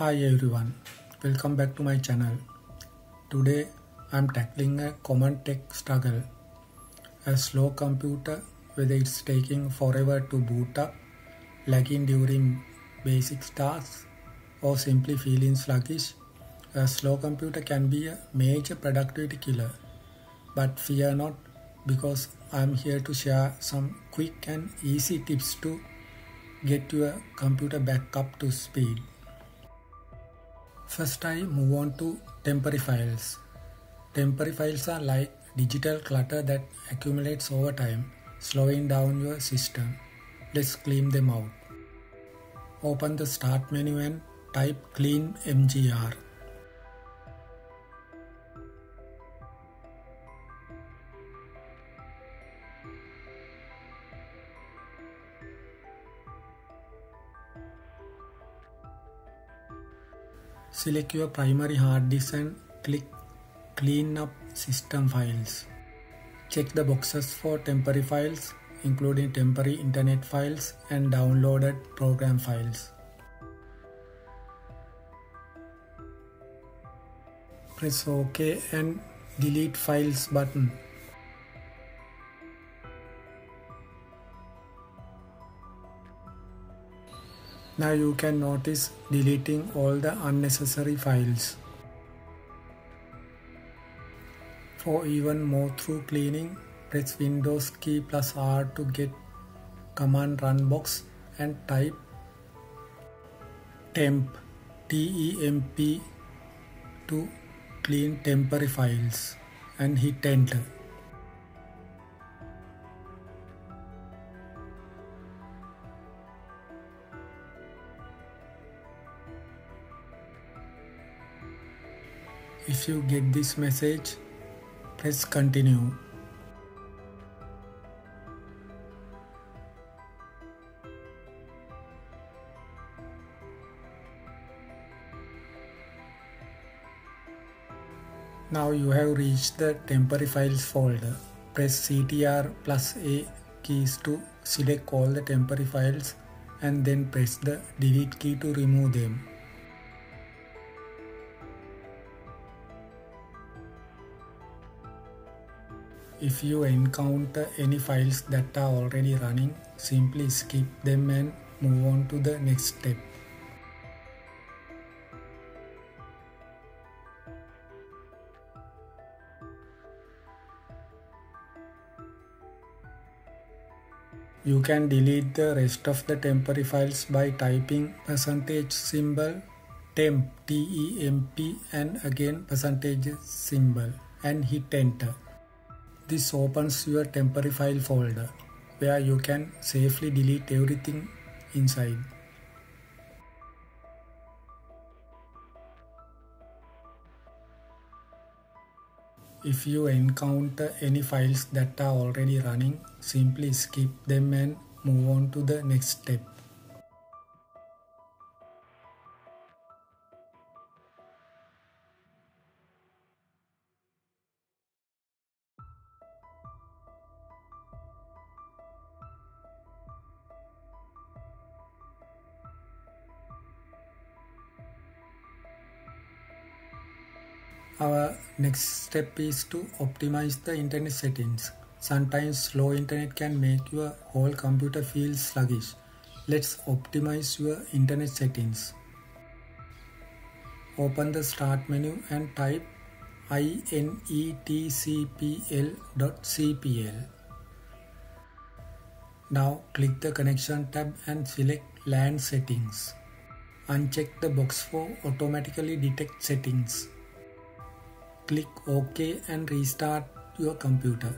Hi everyone, welcome back to my channel. Today I am tackling a common tech struggle. A slow computer, whether it's taking forever to boot up, lagging during basic tasks, or simply feeling sluggish, a slow computer can be a major productivity killer. But fear not, because I am here to share some quick and easy tips to get your computer back up to speed. First, I move on to temporary files. Temporary files are like digital clutter that accumulates over time, slowing down your system. Let's clean them out. Open the Start menu and type clean mgr. Select your primary hard disk and click Clean up system files. Check the boxes for temporary files, including temporary internet files and downloaded program files. Press OK and Delete Files button. Now you can notice deleting all the unnecessary files. For even more thorough cleaning, press Windows key plus R to get command run box and type temp TEMP to clean temporary files and hit enter. If you get this message, press continue. Now you have reached the temporary files folder. Press Ctrl plus A keys to select all the temporary files and then press the delete key to remove them. If you encounter any files that are already running, simply skip them and move on to the next step. You can delete the rest of the temporary files by typing %symbol temp TEMP and again %symbol and hit enter. This opens your temporary file folder where you can safely delete everything inside. If you encounter any files that are already running, simply skip them and move on to the next step. Our next step is to optimize the internet settings. Sometimes slow internet can make your whole computer feel sluggish. Let's optimize your internet settings. Open the Start menu and type inetcpl.cpl. Now click the Connection tab and select LAN settings. Uncheck the box for automatically detect settings. Click OK and restart your computer.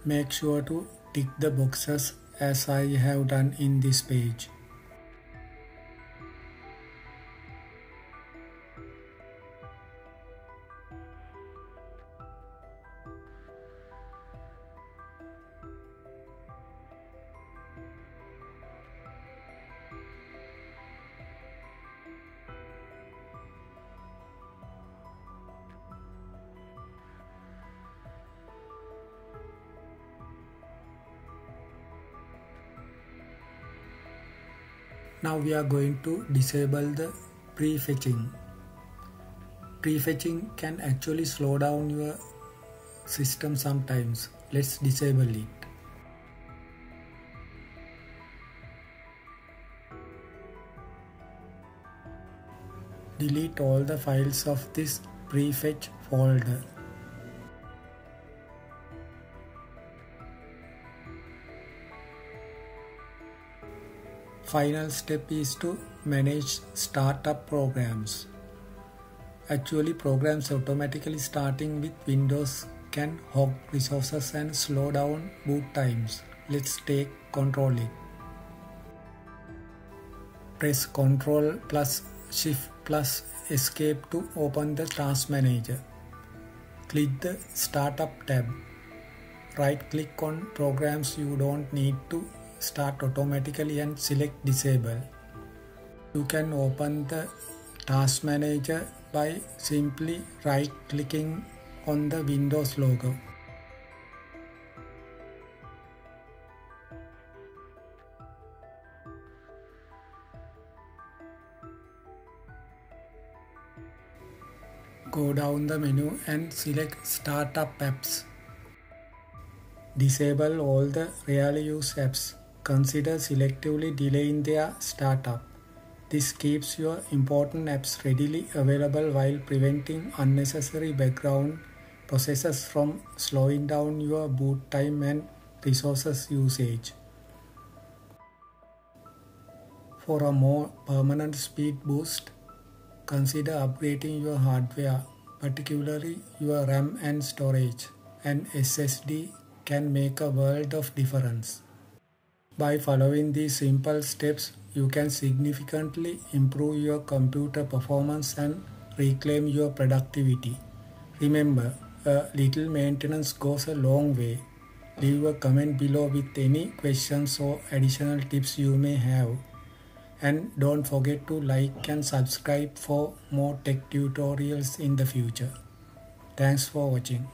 Make sure to tick the boxes as I have done in this page. Now we are going to disable the prefetching. Prefetching can actually slow down your system sometimes. Let's disable it. Delete all the files of this prefetch folder. Final step is to manage startup programs. Actually, programs automatically starting with Windows can hog resources and slow down boot times. Let's take control it. Press Ctrl plus Shift plus Escape to open the Task Manager. Click the Startup tab. Right click on programs you don't need to start automatically and select Disable. You can open the Task Manager by simply right clicking on the Windows logo. Go down the menu and select Startup Apps. Disable all the rarely used apps. Consider selectively delaying their startup. This keeps your important apps readily available while preventing unnecessary background processes from slowing down your boot time and resources usage. For a more permanent speed boost, consider upgrading your hardware, particularly your RAM and storage. An SSD can make a world of difference. By following these simple steps, you can significantly improve your computer performance and reclaim your productivity. Remember, a little maintenance goes a long way. Leave a comment below with any questions or additional tips you may have. And don't forget to like and subscribe for more tech tutorials in the future. Thanks for watching.